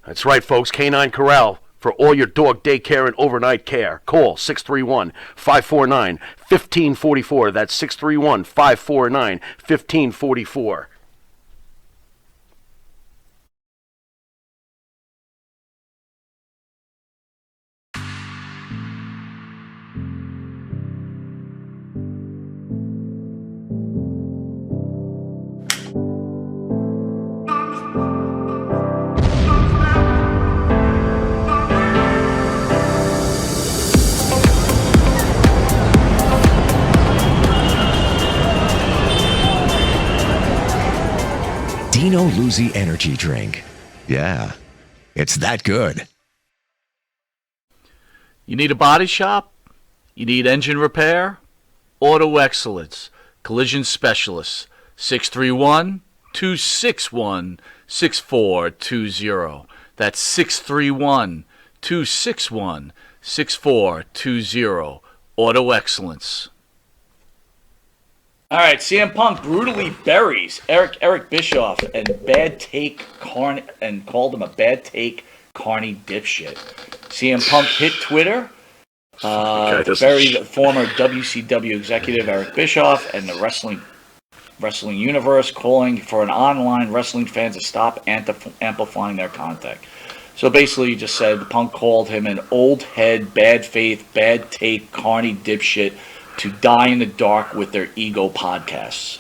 That's right, folks. Canine Corral for all your dog daycare and overnight care. Call 631-549-1544. That's 631-549-1544. Dino Luzzi Energy Drink. Yeah, it's that good. You need a body shop? You need engine repair? Auto Excellence. Collision Specialists. 631-261-6420. That's 631-261-6420. Auto Excellence. All right, CM Punk brutally buries Eric Bischoff and called him a bad take Carney dipshit. CM Punk hit Twitter, buried former WCW executive Eric Bischoff and the wrestling universe, calling for an online wrestling fans to stop amplifying their contact. So basically, he just said Punk called him an old head, bad faith, bad take Carney dipshit to die in the dark with their ego podcasts.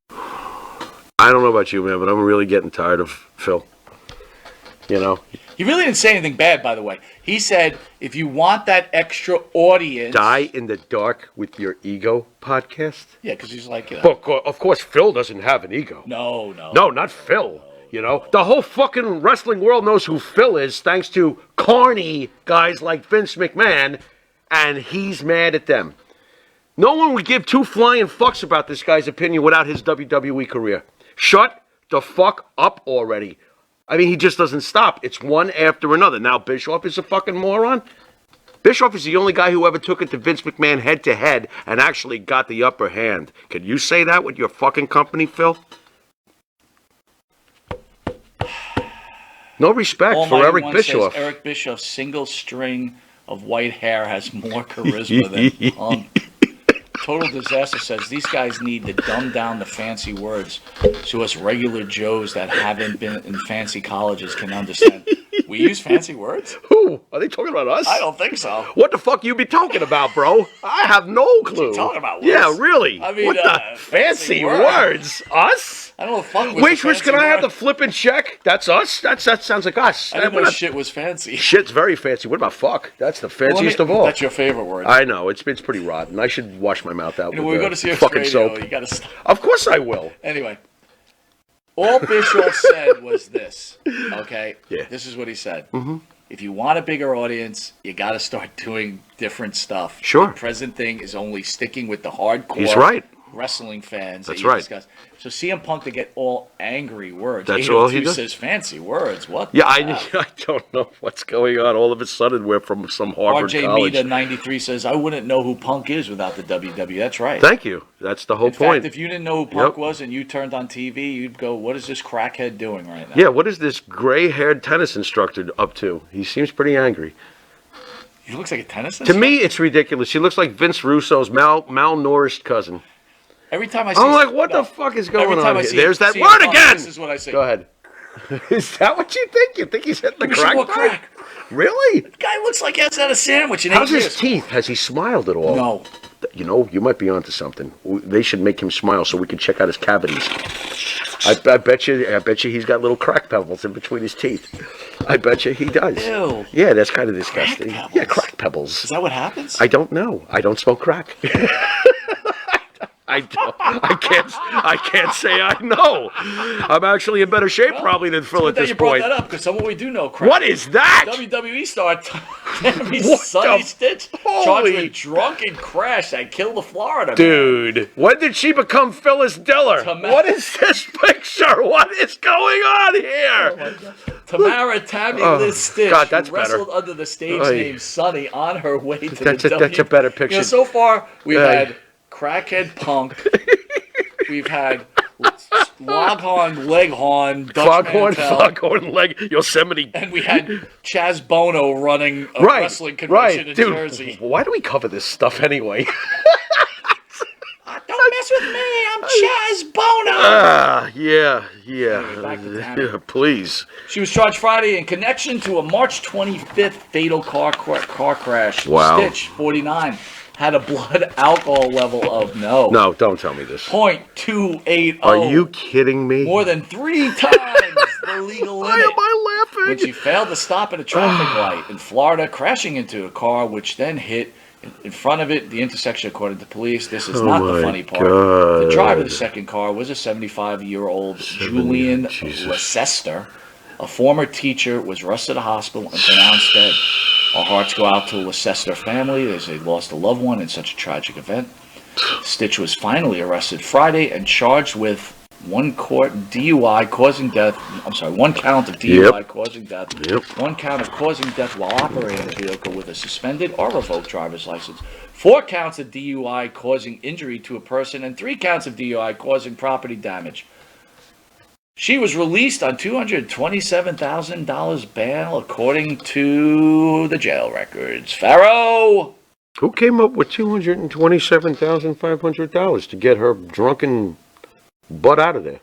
I don't know about you, man, but I'm really getting tired of Phil. You know? He really didn't say anything bad, by the way. He said, if you want that extra audience... Die in the dark with your ego podcast? Yeah, because he's like... But of course, Phil doesn't have an ego. No, not Phil. You know? The whole fucking wrestling world knows who Phil is, thanks to corny guys like Vince McMahon... And he's mad at them. No one would give two flying fucks about this guy's opinion without his WWE career. Shut the fuck up already. I mean, he just doesn't stop. It's one after another. Now, Bischoff is a fucking moron. Bischoff is the only guy who ever took it to Vince McMahon head-to-head and actually got the upper hand. Can you say that with your fucking company, Phil? No respect for Eric Bischoff. Says Eric Bischoff's single string of white hair has more charisma than Punk. Total Disaster says these guys need to dumb down the fancy words so us regular Joes that haven't been in fancy colleges can understand. We use fancy words? Who? Are they talking about us? I don't think so. What the fuck you be talking about, bro? I have no clue. What you talking about? Yeah, really. I mean, what the fancy words? Us? I don't know if fuck was Waitress, can I have the flippin' check? That's us? That sounds like us. I didn't know shit was fancy. Shit's very fancy. What about fuck? That's the fanciest of all. That's your favorite word. I know. It's pretty rotten. I should wash my mouth out with we're going to see fucking radio, soap. You got to stop. Of course I will. Anyway. All Bischoff said was this, okay? Yeah. This is what he said. Mm-hmm. If you want a bigger audience, you got to start doing different stuff. Sure. The present thing is only sticking with the hardcore He's right. wrestling fans. That's that you right. Discuss. So CM Punk to get all angry words. That's all he does. Says fancy words. What? Yeah, I don't know what's going on. All of a sudden, we're from some Harvard RJ college. Mita 93 says, I wouldn't know who Punk is without the WWE. That's right. Thank you. That's the whole point. In fact, if you didn't know who Punk was and you turned on TV, you'd go, what is this crackhead doing right now? Yeah, what is this gray-haired tennis instructor up to? He seems pretty angry. He looks like a tennis instructor? To me, it's ridiculous. He looks like Vince Russo's malnourished cousin. Every time I see... I'm like, what the fuck is going on here? There's that CM word Punk, again! This is what I say. Go ahead. Is that what you think? You think he's hitting the crack? Crack. Really? The guy looks like he has had a sandwich in 8 How's years. his teeth? Has he smiled at all? No. You know, you might be onto something. They should make him smile so we can check out his cavities. I bet you he's got little crack pebbles in between his teeth. I bet you he does. Ew. Yeah, that's kind of disgusting. Crack pebbles? Yeah, crack pebbles. Is that what happens? I don't know. I don't smoke crack. I can't say I know. I'm actually in better shape probably than Phil at this you point. brought that up because someone we do know crack. What is that? WWE star Tammy What Sunny the- Stitch Holy- charged with drunken crash that killed the Florida man. Dude, when did she become Phyllis Diller? What is this picture? What is going on here? Tammy Lynn Sytch, God, that's who wrestled better. under the stage Oy. name Sunny on her way to That's the a better picture. You know, so far we've Oy. had crackhead Punk. We've had Loghorn, Leghorn, Dutch Foghorn, Mantel. Foghorn, Leg, Yosemite. And we had Chaz Bono running a wrestling convention in dude. Jersey. Why do we cover this stuff anyway? Don't mess with me. I'm Chaz Bono. Yeah. Back to Tammy. Please. She was charged Friday in connection to a March 25th fatal car crash. Wow. Sytch, 49, had a blood alcohol level of No, don't tell me this. 0.280. Are you kidding me? More than 3 times the legal limit. Why am I laughing? When she failed to stop at a traffic light in Florida, crashing into a car, which then hit in front of it, the intersection, according to police. This is not the funny part. God. The driver of the second car was a 75-year-old Julian Leicester. A former teacher was rushed to the hospital and pronounced dead. Our hearts go out to the Leicester family as they lost a loved one in such a tragic event. Sytch was finally arrested Friday and charged with one count of DUI causing death, one count of causing death while operating a vehicle with a suspended or revoked driver's license, 4 counts of DUI causing injury to a person, and 3 counts of DUI causing property damage. She was released on $227,000 bail, according to the jail records. Pharaoh! Who came up with $227,500 to get her drunken butt out of there?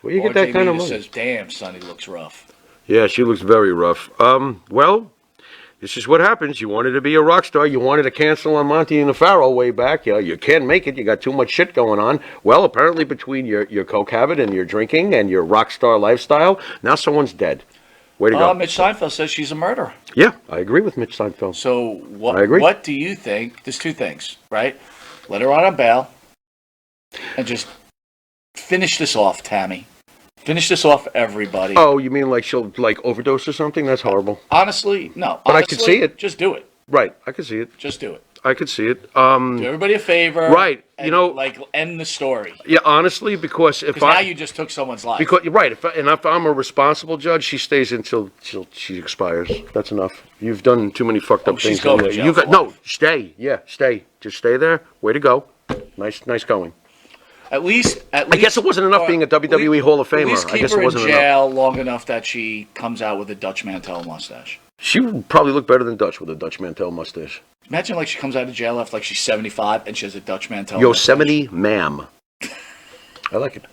Where you get that kind of money? Says, "Damn, Sonny looks rough." Yeah, she looks very rough. Well, this is what happens. You wanted to be a rock star. You wanted to cancel on Monty and the Pharaoh way back. You can't make it. You got too much shit going on. Well, apparently between your coke habit and your drinking and your rock star lifestyle, now someone's dead. Way to go. Mitch Seinfeld says she's a murderer. Yeah, I agree with Mitch Seinfeld. So I agree. What do you think? There's 2 things, right? Let her on bail and just finish this off, Tammy. Finish this off, everybody. Oh, you mean like she'll overdose or something? That's horrible. Honestly, no. But I could see it. Just do it. Right, I could see it. Just do it. I could see it. Do everybody a favor. Right. And, end the story. Yeah, honestly, because now you just took someone's life. Because you're right. If I'm a responsible judge, she stays until she expires. That's enough. You've done too many fucked up things. She's going to jail for life. Stay. Yeah, stay. Just stay there. Way to go. Nice going. At least, I guess it wasn't enough being a WWE Hall of Famer. At least I guess keep her it wasn't in jail long enough that she comes out with a Dutch Mantel mustache. She would probably look better than Dutch with a Dutch Mantel mustache. Imagine she comes out of jail after she's 75 and she has a Dutch Mantel Yosemite mustache. ma'am. I like it.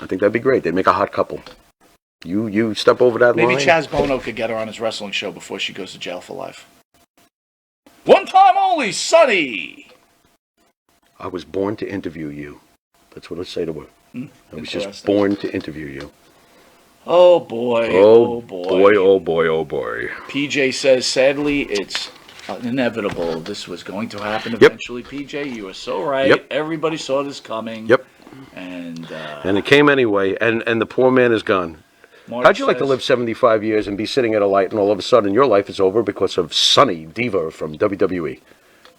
I think that'd be great. They'd make a hot couple. You step over that line. Maybe Chaz Bono could get her on his wrestling show before she goes to jail for life. One time only, Sonny! I was born to interview you. That's what I say to her. I was just Interesting. born to interview you. Oh boy, Oh boy. PJ says, sadly, it's inevitable. This was going to happen eventually. PJ, you are so right. Yep. Everybody saw this coming. Yep. And it came anyway, and the poor man is gone. How'd you like to live 75 years and be sitting at a light and all of a sudden your life is over because of Sonny Diva from WWE?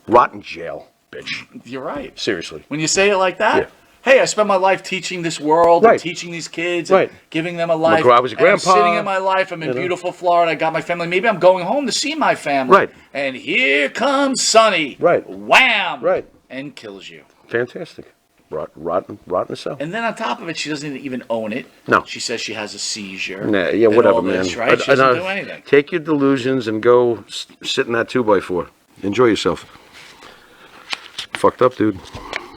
Rotten jail, bitch. You're right. Seriously. When you say it like that, Yeah. hey, I spent my life teaching this world Right. and teaching these kids Right. and giving them a life. I was a And I'm grandpa, sitting in my life. I'm in beautiful Florida. I got my family. Maybe I'm going home to see my family. Right. And here comes Sonny. Right. Wham. Right. And kills you. Fantastic. Rotten as hell. And then on top of it, she doesn't even own it. No. She says she has a seizure. Nah, yeah, and whatever, all man. this, right? She doesn't do anything. Take your delusions and go sit in that 2x4. Enjoy yourself. Fucked up, dude.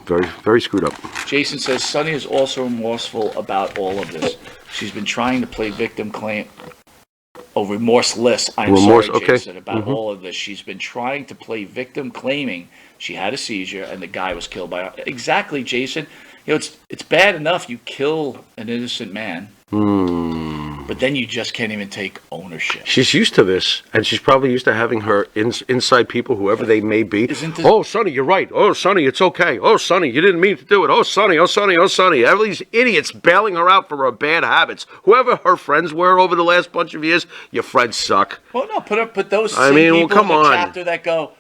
Very, very screwed up. Jason says Sonny is also remorseful about all of this. She's been trying to play victim claim. Oh, remorseless. I'm sorry, Jason, about all of this. She's been trying to play victim, claiming she had a seizure and the guy was killed by her. Exactly, Jason. It's bad enough you kill an innocent man, but then you just can't even take ownership. She's used to this, and she's probably used to having her inside people, whoever they may be. Oh, Sonny, you're right. Oh, Sonny, it's okay. Oh, Sonny, you didn't mean to do it. Oh, Sonny, oh, Sonny, oh, Sonny. All these idiots bailing her out for her bad habits. Whoever her friends were over the last bunch of years, your friends suck. Well, no, put those I mean, well, people come in the on. chapter that go,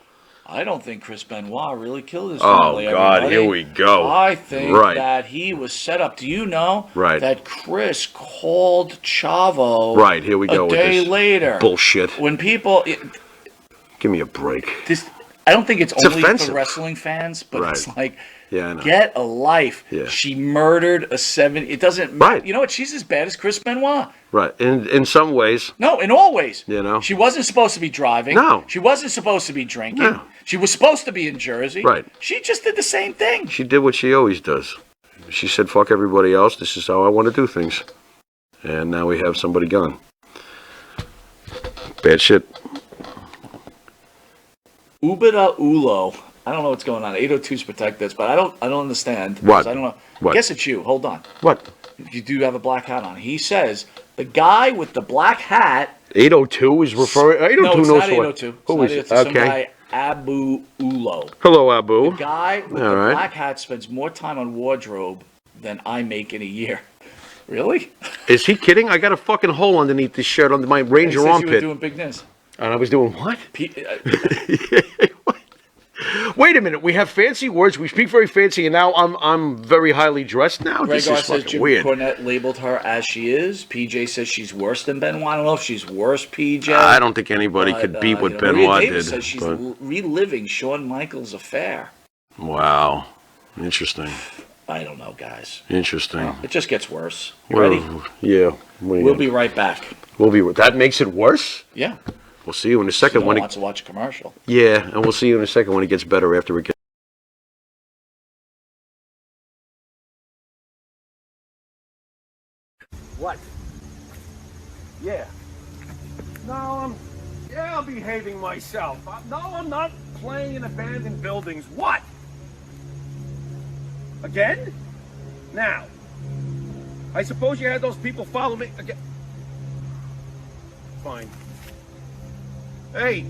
I don't think Chris Benoit really killed his Oh, family. God, everybody. here we go. I think Right. that he was set up. Do you know Right. that Chris called Chavo Right, here we go a with day this later? bullshit. When people... Give me a break. I don't think it's only offensive. for wrestling fans, but Right. it's like Yeah, I know. Get a life. Yeah. She murdered a 7. It doesn't matter. Right. You know what? She's as bad as Chris Benoit. Right. In some ways. No, in all ways. You know. She wasn't supposed to be driving. No. She wasn't supposed to be drinking. No. She was supposed to be in Jersey. Right. She just did the same thing. She did what she always does. She said, fuck everybody else. This is how I want to do things. And now we have somebody gone. Bad shit. Ubida Ulo. I don't know what's going on. 802s protect this, but I don't understand. What? I don't know. What? Guess it's you. Hold on. What? You do have a black hat on. He says the guy with the black hat. 802 is referring. 802 No, it's knows not 802. Who is it? It's some Okay. guy, Abu Ulo. Hello, Abu. The guy with All the right. black hat spends more time on wardrobe than I make in a year. Really? Is he kidding? I got a fucking hole underneath this shirt under my He Ranger says you were armpit. doing big Niz. And I was doing what? uh, Wait a minute. We have fancy words. We speak very fancy, and now I'm very highly dressed now. This Gregor is says fucking Jim weird. Cornette labeled her as she is. PJ says she's worse than Benoit. I don't know if she's worse, PJ. I don't think anybody could beat what Maria Benoit Davis did. says she's but- reliving Shawn Michaels' affair. Wow. Interesting. I don't know, guys. Interesting. It just gets worse. You Well, ready? Yeah. We'll be right back. That makes it worse? Yeah. We'll see you in a second Someone when it. wants to watch a commercial. Yeah, and we'll see you in a second when it gets better after it gets. What? Yeah. No, I'm behaving myself. No, I'm not playing in abandoned buildings. What? Again? Now. I suppose you had those people follow me again. Fine. Hey,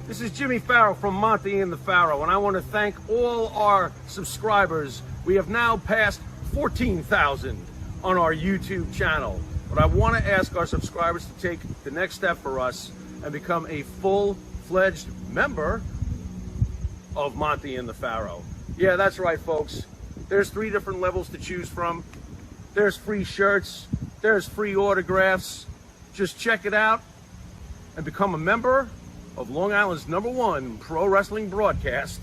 this is Jimmy Farrow from Monty and the Pharaoh, and I want to thank all our subscribers. We have now passed 14,000 on our YouTube channel. But I want to ask our subscribers to take the next step for us and become a full-fledged member of Monty and the Pharaoh. Yeah, that's right, folks. There's 3 different levels to choose from. There's free shirts. There's free autographs. Just check it out and become a member of Long Island's #1 pro wrestling broadcast,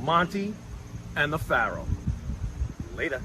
Monty and the Pharaoh. Later.